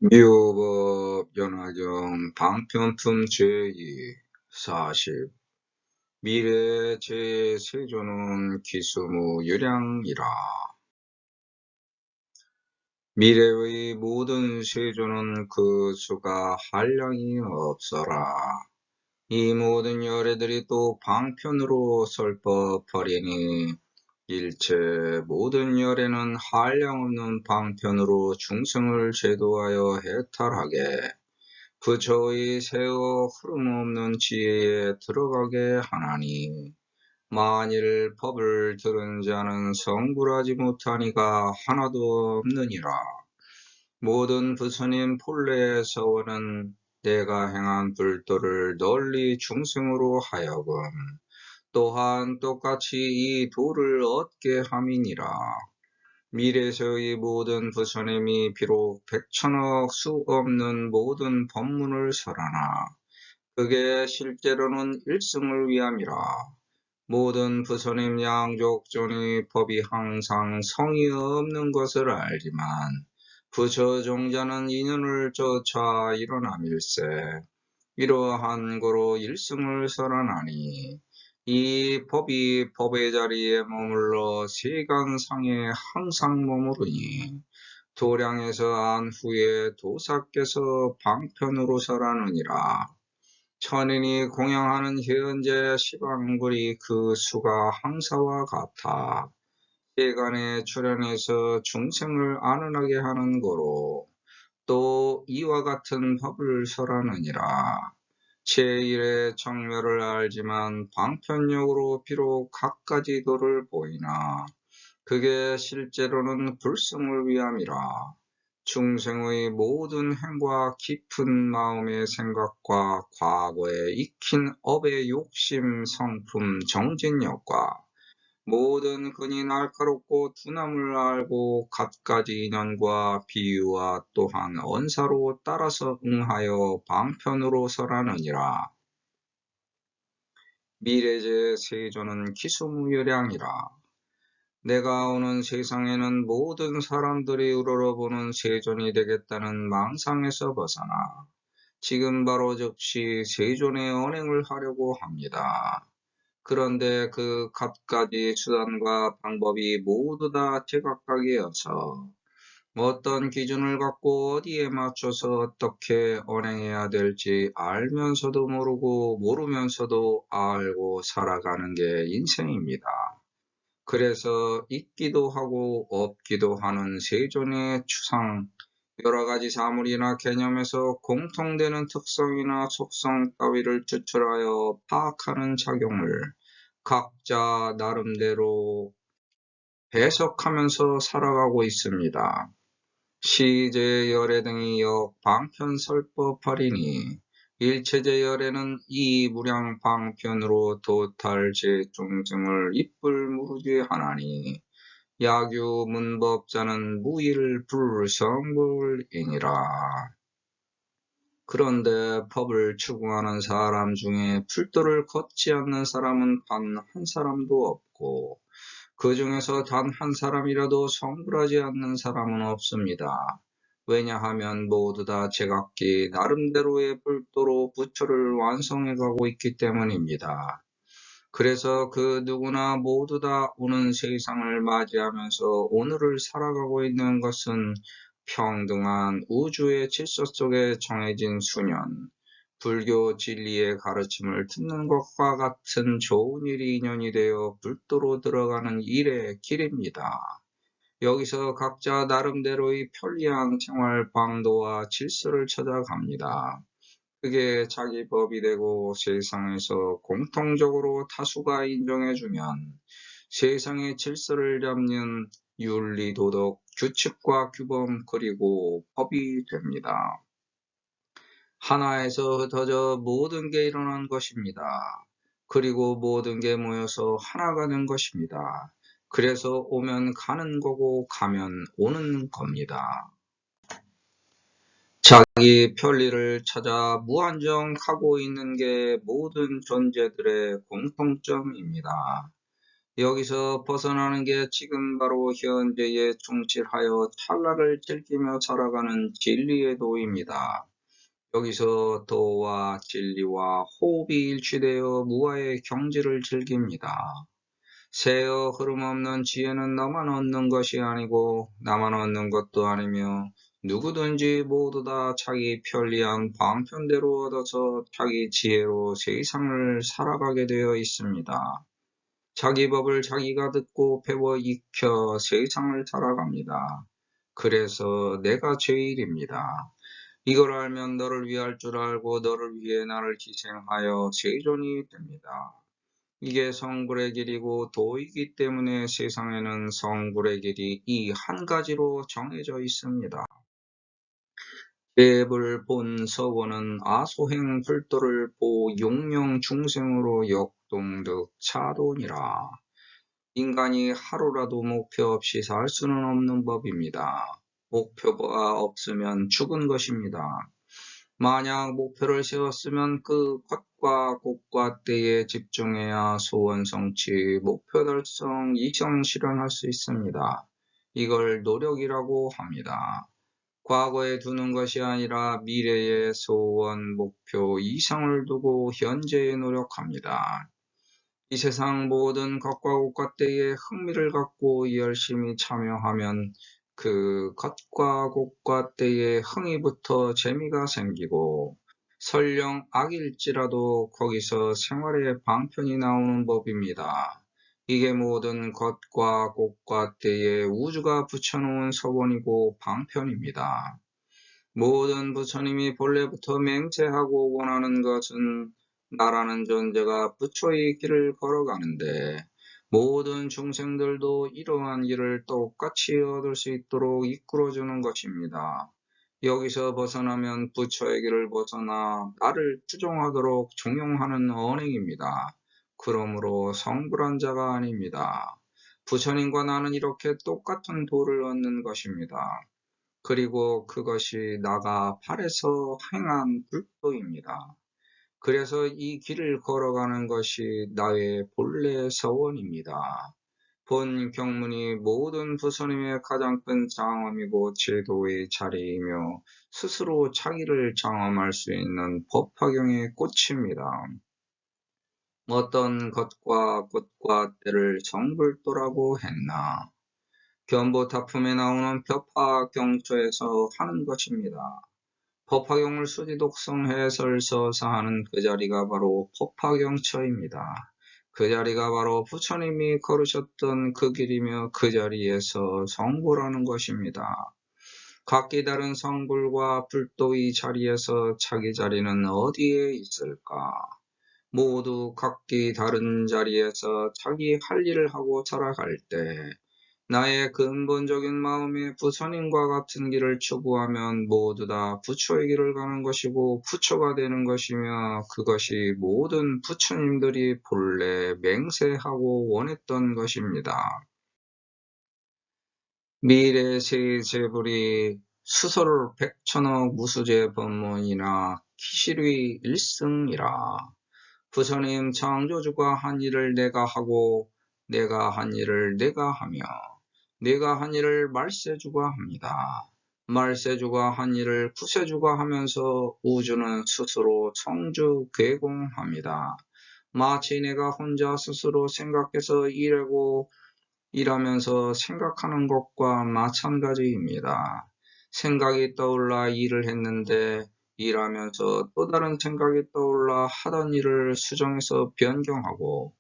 미호법 연화경 방편품 제2 40 미래 제 세조는 기수무 유량이라. 미래의 모든 세조는 그 수가 한량이 없어라. 이 모든 열애들이 또 방편으로 설법하리니 일체 모든 열애는 한량없는 방편으로 중생을 제도하여 해탈하게 부처의 세어 흐름없는 지혜에 들어가게 하나니, 만일 법을 들은 자는 성불하지 못하니가 하나도 없느니라. 모든 부처님 본래의 서원은 내가 행한 불도를 널리 중생으로 하여금 또한 똑같이 이 도를 얻게 함이니라. 미래에서의 모든 부처님이 비록 백천억 수 없는 모든 법문을 설하나 그게 실제로는 일승을 위함이라. 모든 부처님 양족존의 법이 항상 성이 없는 것을 알지만 부처 종자는 인연을 쫓아 일어남일세. 이러한 거로 일승을 설하나니 이 법이 법의 자리에 머물러 세간상에 항상 머무르니 도량에서 안 후에 도사께서 방편으로 설하느니라. 천인이 공양하는 현재 시방불이 그 수가 항사와 같아 세간에 출현해서 중생을 안은하게 하는 거로 또 이와 같은 법을 설하느니라. 제1의 정멸을 알지만 방편력으로 비록 갖가지 도를 보이나 그게 실제로는 불승을 위함이라. 중생의 모든 행과 깊은 마음의 생각과 과거에 익힌 업의 욕심, 성품, 정진력과 모든 근이 날카롭고 두남을 알고 갖가지 인연과 비유와 또한 언사로 따라서 응하여 방편으로 설하느니라. 미래제 세조는 기수무유량이라. 내가 오는 세상에는 모든 사람들이 우러러보는 세존이 되겠다는 망상에서 벗어나 지금 바로 즉시 세존의 언행을 하려고 합니다. 그런데 그 갖가지 수단과 방법이 모두 다 제각각이어서 어떤 기준을 갖고 어디에 맞춰서 어떻게 언행해야 될지 알면서도 모르고 모르면서도 알고 살아가는 게 인생입니다. 그래서 있기도 하고 없기도 하는 세존의 추상, 여러 가지 사물이나 개념에서 공통되는 특성이나 속성 따위를 추출하여 파악하는 작용을 각자 나름대로 해석하면서 살아가고 있습니다. 시제 열애 등이 역방편설법하리니 일체제 열애는 이 무량 방편으로 도탈제 중증을 이뿔무르게 하나니 야규 문법자는 무일 불성불이니라. 그런데 법을 추구하는 사람 중에 풀도를 걷지 않는 사람은 단 한 사람도 없고 그 중에서 단 한 사람이라도 성불하지 않는 사람은 없습니다. 왜냐하면 모두 다 제각기 나름대로의 불도로 부처를 완성해가고 있기 때문입니다. 그래서 그 누구나 모두 다 오는 세상을 맞이하면서 오늘을 살아가고 있는 것은 평등한 우주의 질서 속에 정해진 수년, 불교 진리의 가르침을 듣는 것과 같은 좋은 일이 인연이 되어 불도로 들어가는 일의 길입니다. 여기서 각자 나름대로의 편리한 생활 방도와 질서를 찾아갑니다. 그게 자기 법이 되고 세상에서 공통적으로 다수가 인정해주면 세상의 질서를 잡는 윤리, 도덕, 규칙과 규범 그리고 법이 됩니다. 하나에서 흩어져 모든 게 일어난 것입니다. 그리고 모든 게 모여서 하나가 된 것입니다. 그래서 오면 가는 거고 가면 오는 겁니다. 자기 편리를 찾아 무한정 하고 있는 게 모든 존재들의 공통점입니다. 여기서 벗어나는 게 지금 바로 현재에 충실하여 찰나를 즐기며 살아가는 진리의 도입니다. 여기서 도와 진리와 호흡이 일치되어 무아의 경지를 즐깁니다. 새어 흐름 없는 지혜는 나만 얻는 것이 아니고 나만 얻는 것도 아니며 누구든지 모두 다 자기 편리한 방편대로 얻어서 자기 지혜로 세상을 살아가게 되어 있습니다. 자기 법을 자기가 듣고 배워 익혀 세상을 살아갑니다. 그래서 내가 제일입니다. 이걸 알면 너를 위할 줄 알고 너를 위해 나를 희생하여 세존이 됩니다. 이게 성불의 길이고 도이기 때문에 세상에는 성불의 길이 이 한 가지로 정해져 있습니다. 대불 본 서원은 아소행 불도를 보 용명 중생으로 역동득 차돈이라. 인간이 하루라도 목표 없이 살 수는 없는 법입니다. 목표가 없으면 죽은 것입니다. 만약 목표를 세웠으면 그 것과 곳과 때에 집중해야 소원 성취, 목표 달성, 이전 실현할 수 있습니다. 이걸 노력이라고 합니다. 과거에 두는 것이 아니라 미래의 소원, 목표, 이상을 두고 현재에 노력합니다. 이 세상 모든 것과 곳과 때에 흥미를 갖고 열심히 참여하면 그 것과 곳과 때에 흥이부터 재미가 생기고 설령 악일지라도 거기서 생활의 방편이 나오는 법입니다. 이게 모든 것과 곳과 때에 우주가 붙여놓은 서원이고 방편입니다. 모든 부처님이 본래부터 맹세하고 원하는 것은 나라는 존재가 부처의 길을 걸어가는데 모든 중생들도 이러한 일을 똑같이 얻을 수 있도록 이끌어주는 것입니다. 여기서 벗어나면 부처의 길을 벗어나 나를 추종하도록 종용하는 언행입니다. 그러므로 성불한 자가 아닙니다. 부처님과 나는 이렇게 똑같은 도를 얻는 것입니다. 그리고 그것이 나가 발에서 행한 불도입니다. 그래서 이 길을 걸어가는 것이 나의 본래 서원입니다. 본 경문이 모든 부처님의 가장 큰 장엄이고 제도의 자리이며 스스로 자기를 장엄할 수 있는 법화경의 꽃입니다. 어떤 것과 꽃과 때를 성불도라고 했나? 견보타품에 나오는 벽화경초에서 하는 것입니다. 법화경을 수지독성 해설서사 하는 그 자리가 바로 법화경처입니다. 그 자리가 바로 부처님이 걸으셨던 그 길이며 그 자리에서 성불하는 것입니다. 각기 다른 성불과 불도의 자리에서 자기 자리는 어디에 있을까? 모두 각기 다른 자리에서 자기 할 일을 하고 살아갈 때 나의 근본적인 마음이 부처님과 같은 길을 추구하면 모두 다 부처의 길을 가는 것이고 부처가 되는 것이며 그것이 모든 부처님들이 본래 맹세하고 원했던 것입니다. 미래 세제불이 수설 백천억 무수제 법문이나 키실의 일승이라. 부처님 창조주가 한 일을 내가 하고 내가 한 일을 내가 하며 내가 한 일을 말세주가 합니다. 말세주가 한 일을 구세주가 하면서 우주는 스스로 성주 괴공합니다. 마치 내가 혼자 스스로 생각해서 일하면서 생각하는 것과 마찬가지입니다. 생각이 떠올라 일을 했는데 일하면서 또 다른 생각이 떠올라 하던 일을 수정해서 변경하고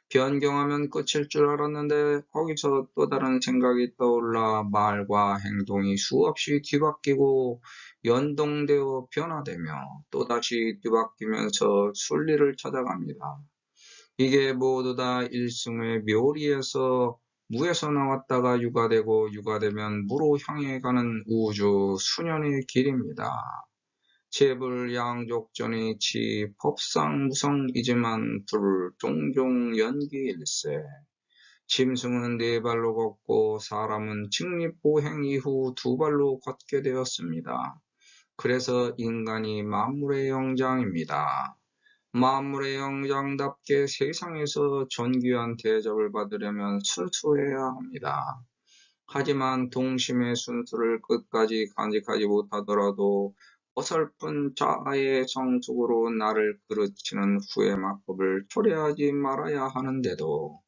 변경하면 끝일 줄 알았는데 거기서 또 다른 생각이 떠올라 말과 행동이 수없이 뒤바뀌고 연동되어 변화되며 또다시 뒤바뀌면서 순리를 찾아갑니다. 이게 모두 다 일승의 묘리에서 무에서 나왔다가 유가되고 유가되면 무로 향해 가는 우주 수년의 길입니다. 재불양족전이 치 법상 무성이지만 불 종종 연기일세. 짐승은 네 발로 걷고 사람은 직립보행 이후 두 발로 걷게 되었습니다. 그래서 인간이 만물의 영장입니다. 만물의 영장답게 세상에서 존귀한 대접을 받으려면 순수해야 합니다. 하지만 동심의 순수를 끝까지 간직하지 못하더라도 어설픈 자아의 성숙으로 나를 그르치는 후의 막법을 초래하지 말아야 하는데도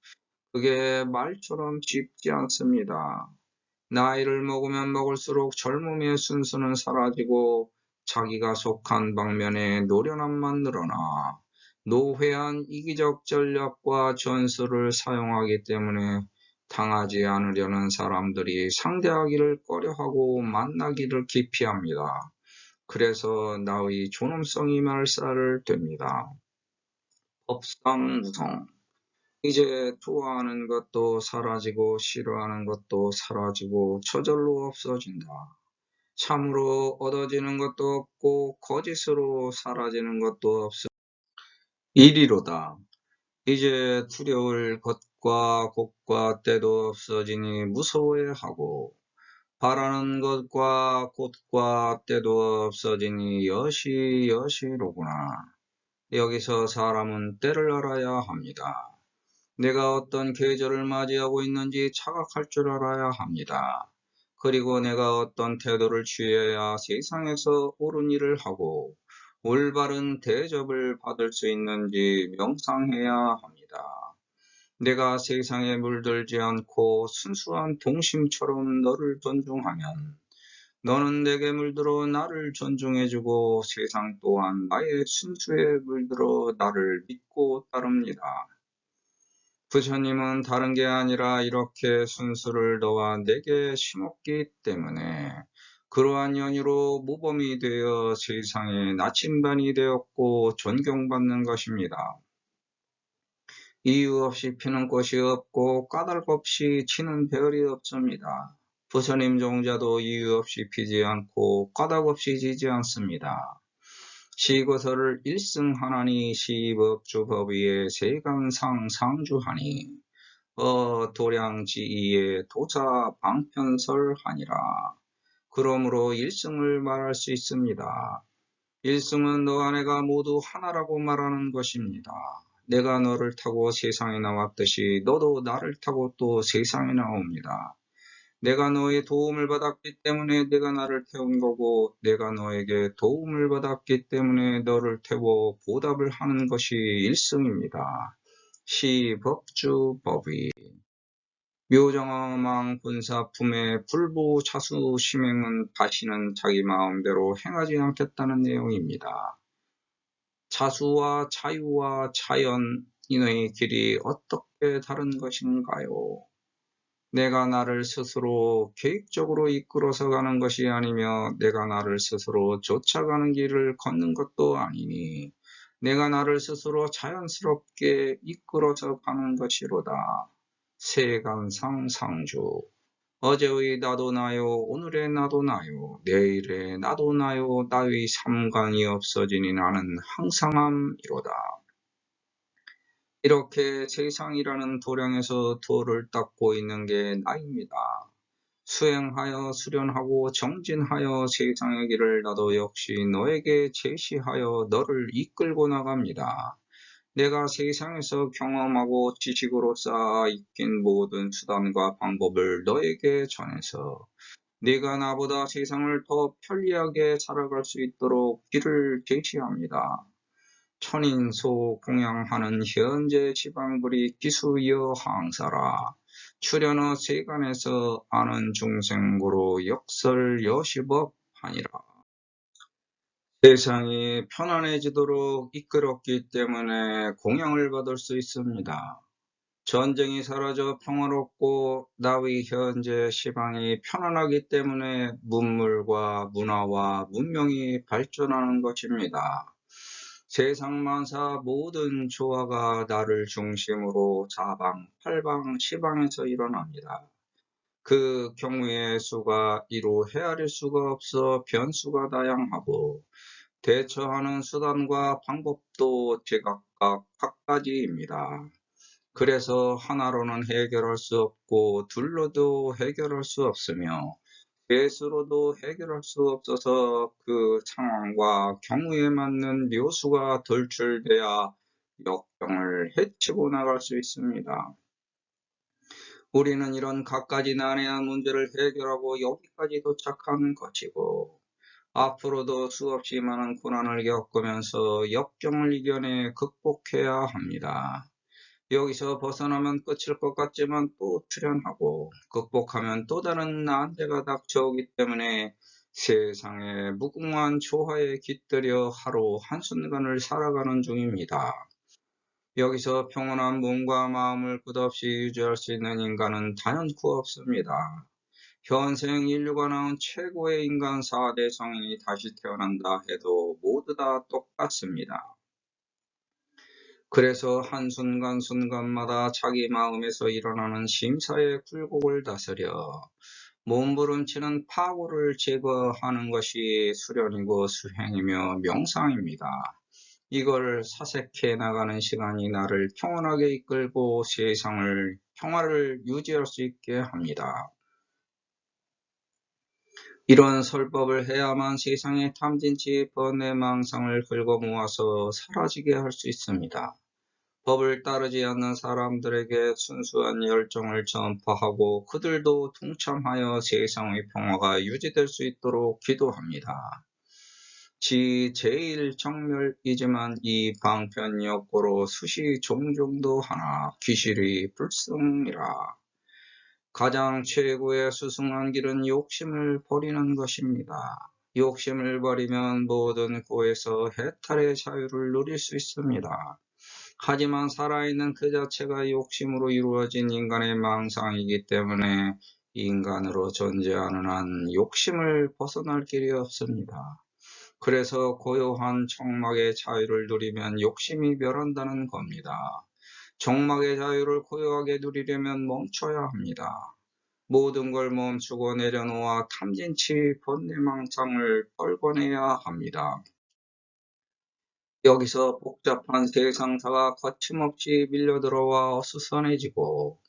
그게 말처럼 쉽지 않습니다. 나이를 먹으면 먹을수록 젊음의 순수는 사라지고 자기가 속한 방면에 노련함만 늘어나 노회한 이기적 전략과 전술을 사용하기 때문에 당하지 않으려는 사람들이 상대하기를 꺼려하고 만나기를 기피합니다. 그래서 나의 존엄성이 말살됩니다. 법상무성 이제 좋아하는 것도 사라지고 싫어하는 것도 사라지고 저절로 없어진다. 참으로 얻어지는 것도 없고 거짓으로 사라지는 것도 없으 이리로다. 이제 두려울 것과 곳과 때도 없어지니 무서워해하고 바라는 것과 곳과 때도 없어지니 여시로구나. 여기서 사람은 때를 알아야 합니다. 내가 어떤 계절을 맞이하고 있는지 자각할 줄 알아야 합니다. 그리고 내가 어떤 태도를 취해야 세상에서 옳은 일을 하고 올바른 대접을 받을 수 있는지 명상해야 합니다. 내가 세상에 물들지 않고 순수한 동심처럼 너를 존중하면 너는 내게 물들어 나를 존중해주고 세상 또한 나의 순수에 물들어 나를 믿고 따릅니다. 부처님은 다른 게 아니라 이렇게 순수를 너와 내게 심었기 때문에 그러한 연유로 모범이 되어 세상에 나침반이 되었고 존경받는 것입니다. 이유 없이 피는 꽃이 없고 까닭 없이 치는 별이 없습니다. 부처님 종자도 이유 없이 피지 않고 까닭 없이 지지 않습니다. 시거서를 일승하나니 시법주법위에 세간상 상주하니 도량지이에 도자 방편설하니라. 그러므로 일승을 말할 수 있습니다. 일승은 너와 내가 모두 하나라고 말하는 것입니다. 내가 너를 타고 세상에 나왔듯이 너도 나를 타고 또 세상에 나옵니다. 내가 너의 도움을 받았기 때문에 내가 나를 태운 거고 내가 너에게 도움을 받았기 때문에 너를 태워 보답을 하는 것이 일승입니다. 시법주법위 묘정어망 군사품의 불보차수 심행은 다시는 자기 마음대로 행하지 않겠다는 내용입니다. 자수와 자유와 자연인의 길이 어떻게 다른 것인가요? 내가 나를 스스로 계획적으로 이끌어서 가는 것이 아니며 내가 나를 스스로 쫓아가는 길을 걷는 것도 아니니 내가 나를 스스로 자연스럽게 이끌어서 가는 것이로다. 세간상 상주 어제의 나도 나요 오늘의 나도 나요 내일의 나도 나요 나의 삼관이 없어지니 나는 항상함이로다. 이렇게 세상이라는 도량에서 도를 닦고 있는 게 나입니다. 수행하여 수련하고 정진하여 세상의 길을 나도 역시 너에게 제시하여 너를 이끌고 나갑니다. 내가 세상에서 경험하고 지식으로 쌓아 익힌 모든 수단과 방법을 너에게 전해서 네가 나보다 세상을 더 편리하게 살아갈 수 있도록 길을 제시합니다. 천인소 공양하는 현재 지방불이 기수여 항사라. 출연어 세간에서 아는 중생고로 역설 여시법 하니라. 세상이 편안해지도록 이끌었기 때문에 공양을 받을 수 있습니다. 전쟁이 사라져 평화롭고 나의 현재 시방이 편안하기 때문에 문물과 문화와 문명이 발전하는 것입니다. 세상 만사 모든 조화가 나를 중심으로 사방, 팔방, 시방에서 일어납니다. 그 경우에 수가 이루 헤아릴 수가 없어 변수가 다양하고 대처하는 수단과 방법도 제각각 각가지입니다. 그래서 하나로는 해결할 수 없고 둘로도 해결할 수 없으며 예수로도 해결할 수 없어서 그 상황과 경우에 맞는 묘수가 돌출돼야 역경을 헤치고 나갈 수 있습니다. 우리는 이런 갖가지 난해한 문제를 해결하고 여기까지 도착한 것이고, 앞으로도 수없이 많은 고난을 겪으면서 역경을 이겨내 극복해야 합니다. 여기서 벗어나면 끝일 것 같지만 또 출현하고, 극복하면 또 다른 난제가 닥쳐오기 때문에 세상에 무궁한 조화에 깃들여 하루 한순간을 살아가는 중입니다. 여기서 평온한 몸과 마음을 끝없이 유지할 수 있는 인간은 단연코 없습니다. 현생 인류가 낳은 최고의 인간 4대 성인이 다시 태어난다 해도 모두 다 똑같습니다. 그래서 한순간순간마다 자기 마음에서 일어나는 심사의 굴곡을 다스려 몸부림치는 파고를 제거하는 것이 수련이고 수행이며 명상입니다. 이걸 사색해 나가는 시간이 나를 평온하게 이끌고 세상을 평화를 유지할 수 있게 합니다. 이런 설법을 해야만 세상의 탐진치 번뇌망상을 긁어 모아서 사라지게 할 수 있습니다. 법을 따르지 않는 사람들에게 순수한 열정을 전파하고 그들도 동참하여 세상의 평화가 유지될 수 있도록 기도합니다. 제일 정멸이지만 이 방편이었고로 수시 종종도 하나 귀실이 불성이라. 가장 최고의 수승한 길은 욕심을 버리는 것입니다. 욕심을 버리면 모든 고에서 해탈의 자유를 누릴 수 있습니다. 하지만 살아있는 그 자체가 욕심으로 이루어진 인간의 망상이기 때문에 인간으로 존재하는 한 욕심을 벗어날 길이 없습니다. 그래서 고요한 정막의 자유를 누리면 욕심이 멸한다는 겁니다. 정막의 자유를 고요하게 누리려면 멈춰야 합니다. 모든 걸 멈추고 내려놓아 탐진치 번뇌망상을 떨궈내야 합니다. 여기서 복잡한 세상사가 거침없이 밀려들어와 어수선해지고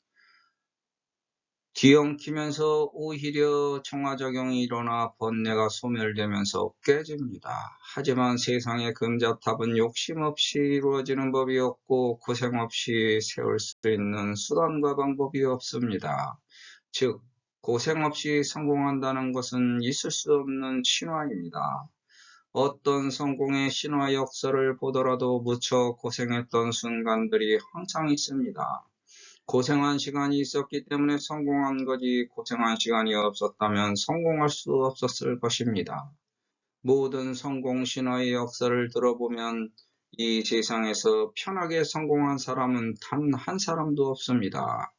뒤엉키면서 오히려 정화작용이 일어나 번뇌가 소멸되면서 깨집니다. 하지만 세상의 금자탑은 욕심 없이 이루어지는 법이 없고 고생 없이 세울 수 있는 수단과 방법이 없습니다. 즉, 고생 없이 성공한다는 것은 있을 수 없는 신화입니다. 어떤 성공의 신화 역사를 보더라도 무척 고생했던 순간들이 항상 있습니다. 고생한 시간이 있었기 때문에 성공한 거지 고생한 시간이 없었다면 성공할 수 없었을 것입니다. 모든 성공 신화의 역사를 들어보면 이 세상에서 편하게 성공한 사람은 단 한 사람도 없습니다.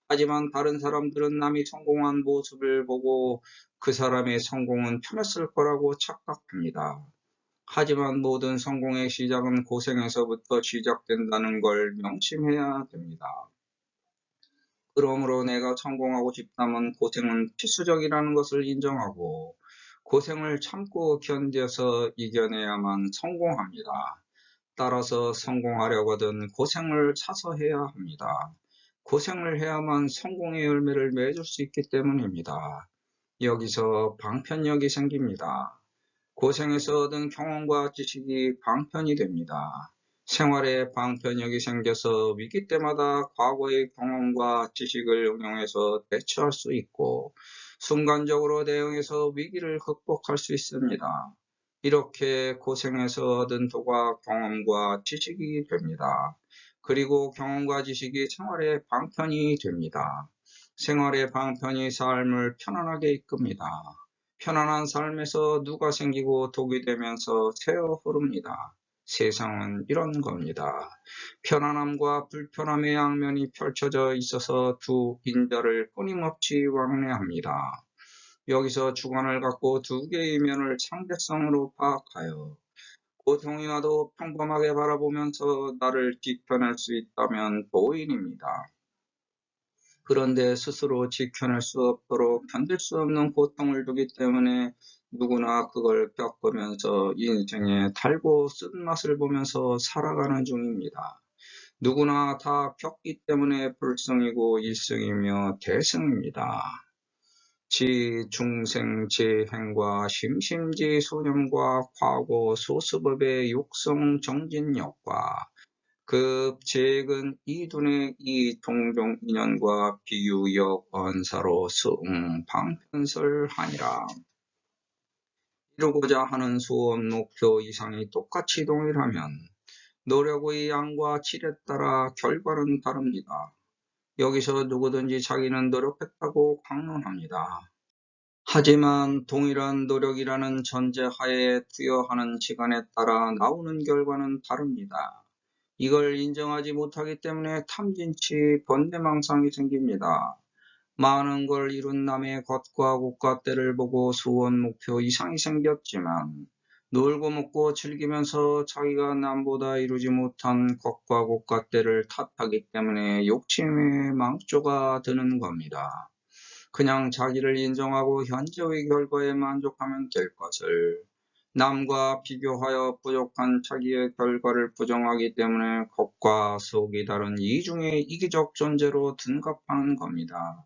하지만 다른 사람들은 남이 성공한 모습을 보고 그 사람의 성공은 편했을 거라고 착각합니다. 하지만 모든 성공의 시작은 고생에서부터 시작된다는 걸 명심해야 됩니다. 그러므로 내가 성공하고 싶다면 고생은 필수적이라는 것을 인정하고 고생을 참고 견뎌서 이겨내야만 성공합니다. 따라서 성공하려거든 고생을 사서 해야 합니다. 고생을 해야만 성공의 열매를 맺을 수 있기 때문입니다. 여기서 방편력이 생깁니다. 고생에서 얻은 경험과 지식이 방편이 됩니다. 생활에 방편력이 생겨서 위기 때마다 과거의 경험과 지식을 응용해서 대처할 수 있고 순간적으로 대응해서 위기를 극복할 수 있습니다. 이렇게 고생해서 얻은 도가 경험과 지식이 됩니다. 그리고 경험과 지식이 생활의 방편이 됩니다. 생활의 방편이 삶을 편안하게 이끕니다. 편안한 삶에서 누가 생기고 독이 되면서 새어 흐릅니다. 세상은 이런 겁니다. 편안함과 불편함의 양면이 펼쳐져 있어서 두 인자를 끊임없이 왕래합니다. 여기서 주관을 갖고 두 개의 면을 상대성으로 파악하여 고통이 와도 평범하게 바라보면서 나를 지켜낼 수 있다면 도인입니다. 그런데 스스로 지켜낼 수 없도록 견딜 수 없는 고통을 두기 때문에 누구나 그걸 겪으면서 인생의 달고 쓴맛을 보면서 살아가는 중입니다. 누구나 다 겪기 때문에 불승이고 일승이며 대승입니다. 중생재행과 심심지 소념과 과거 소수법의 욕성 정진력과 급재액은 이둔의 이 종종 인연과 비유역 언사로 방편설하니라. 이루고자 하는 수원 목표 이상이 똑같이 동일하면 노력의 양과 질에 따라 결과는 다릅니다. 여기서 누구든지 자기는 노력했다고 강론합니다. 하지만 동일한 노력이라는 전제하에 투여하는 시간에 따라 나오는 결과는 다릅니다. 이걸 인정하지 못하기 때문에 탐진치 번뇌망상이 생깁니다. 많은 걸 이룬 남의 겉과 곳과 때를 보고 수원 목표 이상이 생겼지만 놀고 먹고 즐기면서 자기가 남보다 이루지 못한 겉과 곳과 때를 탓하기 때문에 욕심의 망조가 드는 겁니다. 그냥 자기를 인정하고 현재의 결과에 만족하면 될 것을 남과 비교하여 부족한 자기의 결과를 부정하기 때문에 겉과 속이 다른 이중의 이기적 존재로 둔갑하는 겁니다.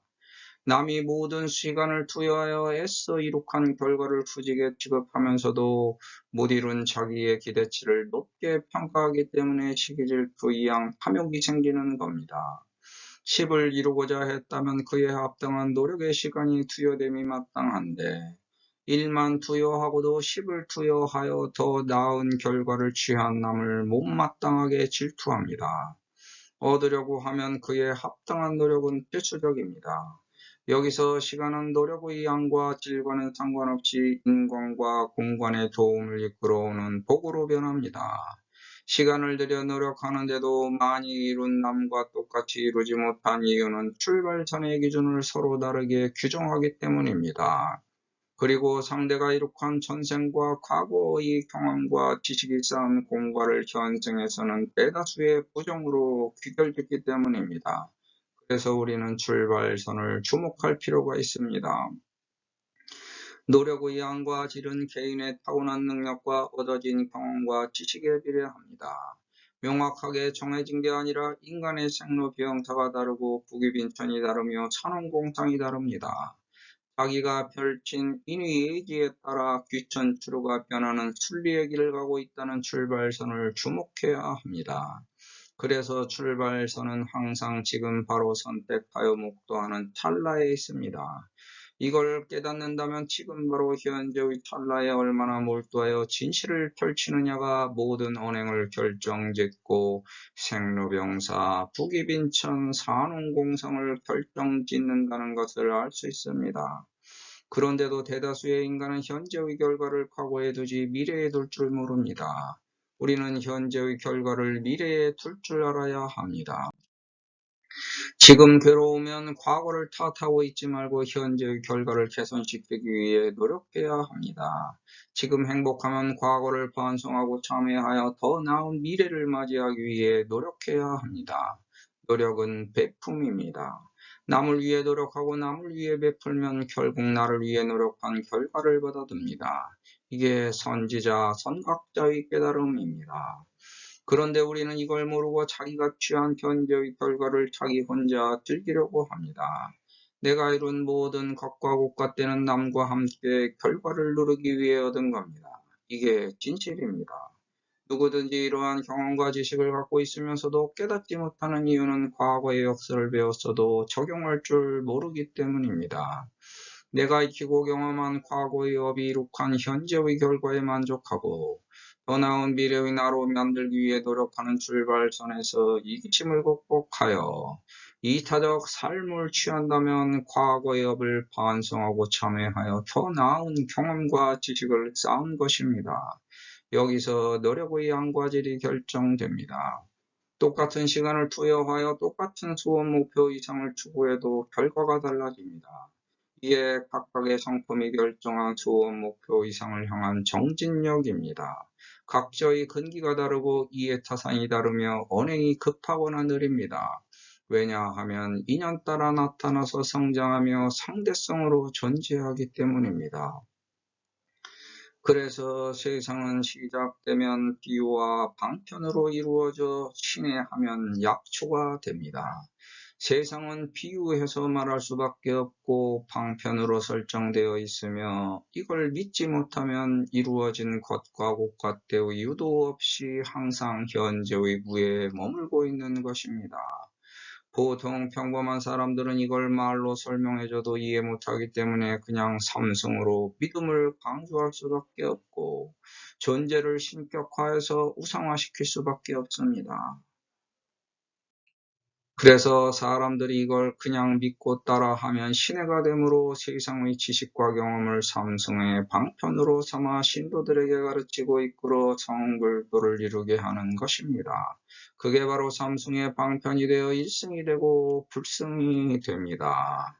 남이 모든 시간을 투여하여 애써 이룩한 결과를 후지게 취급하면서도 못 이룬 자기의 기대치를 높게 평가하기 때문에 시기질투 이양 탐욕이 생기는 겁니다. 10을 이루고자 했다면 그에 합당한 노력의 시간이 투여됨이 마땅한데 1만 투여하고도 10을 투여하여 더 나은 결과를 취한 남을 못마땅하게 질투합니다. 얻으려고 하면 그에 합당한 노력은 필수적입니다. 여기서 시간은 노력의 양과 질과는 상관없이 인권과 공간의 도움을 이끌어오는 복으로 변합니다. 시간을 들여 노력하는데도 많이 이룬 남과 똑같이 이루지 못한 이유는 출발선의 기준을 서로 다르게 규정하기 때문입니다. 그리고 상대가 이룩한 전생과 과거의 경험과 지식이 쌓은 공과를 현생에서는 대다수의 부정으로 귀결됐기 때문입니다. 그래서 우리는 출발선을 주목할 필요가 있습니다. 노력의 양과 질은 개인의 타고난 능력과 얻어진 경험과 지식에 비례합니다. 명확하게 정해진 게 아니라 인간의 생로병사가 다르고 부귀빈천이 다르며 산업공상이 다릅니다. 자기가 펼친 인위의지에 따라 귀천추로가 변하는 순리의 길을 가고 있다는 출발선을 주목해야 합니다. 그래서 출발선은 항상 지금 바로 선택하여 목도하는 찰나에 있습니다. 이걸 깨닫는다면 지금 바로 현재의 찰나에 얼마나 몰두하여 진실을 펼치느냐가 모든 언행을 결정짓고 생로병사, 부귀빈천, 산업공상을 결정짓는다는 것을 알 수 있습니다. 그런데도 대다수의 인간은 현재의 결과를 과거에 두지 미래에 둘 줄 모릅니다. 우리는 현재의 결과를 미래에 둘 줄 알아야 합니다. 지금 괴로우면 과거를 탓하고 있지 말고 현재의 결과를 개선시키기 위해 노력해야 합니다. 지금 행복하면 과거를 반성하고 참회하여 더 나은 미래를 맞이하기 위해 노력해야 합니다. 노력은 베품입니다. 남을 위해 노력하고 남을 위해 베풀면 결국 나를 위해 노력한 결과를 받아듭니다. 이게 선지자, 선각자의 깨달음입니다. 그런데 우리는 이걸 모르고 자기가 취한 현재의 결과를 자기 혼자 즐기려고 합니다. 내가 이룬 모든 것과 곳과 때는 남과 함께 결과를 누리기 위해 얻은 겁니다. 이게 진실입니다. 누구든지 이러한 경험과 지식을 갖고 있으면서도 깨닫지 못하는 이유는 과거의 역사를 배웠어도 적용할 줄 모르기 때문입니다. 내가 익히고 경험한 과거의 업이 이룩한 현재의 결과에 만족하고 더 나은 미래의 나로 만들기 위해 노력하는 출발선에서 이기심을 극복하여 이타적 삶을 취한다면 과거의 업을 반성하고 참회하여 더 나은 경험과 지식을 쌓은 것입니다. 여기서 노력의 양과 질이 결정됩니다. 똑같은 시간을 투여하여 똑같은 수원 목표 이상을 추구해도 결과가 달라집니다. 이에 각각의 성품이 결정한 수원 목표 이상을 향한 정진력입니다. 각자의 근기가 다르고 이해타산이 다르며 언행이 급하거나 느립니다. 왜냐하면 인연 따라 나타나서 성장하며 상대성으로 존재하기 때문입니다. 그래서 세상은 시작되면 비유와 방편으로 이루어져 신의 하면 약초가 됩니다. 세상은 비유해서 말할 수밖에 없고 방편으로 설정되어 있으며 이걸 믿지 못하면 이루어진 것과 곧같대의 이유도 없이 항상 현재의 무에 머물고 있는 것입니다. 보통 평범한 사람들은 이걸 말로 설명해줘도 이해 못하기 때문에 그냥 삼승으로 믿음을 강조할 수밖에 없고 존재를 신격화해서 우상화시킬 수밖에 없습니다. 그래서 사람들이 이걸 그냥 믿고 따라하면 신뢰가 되므로 세상의 지식과 경험을 삼승의 방편으로 삼아 신도들에게 가르치고 이끌어 성불도를 이루게 하는 것입니다. 그게 바로 삼승의 방편이 되어 일승이 되고 불승이 됩니다.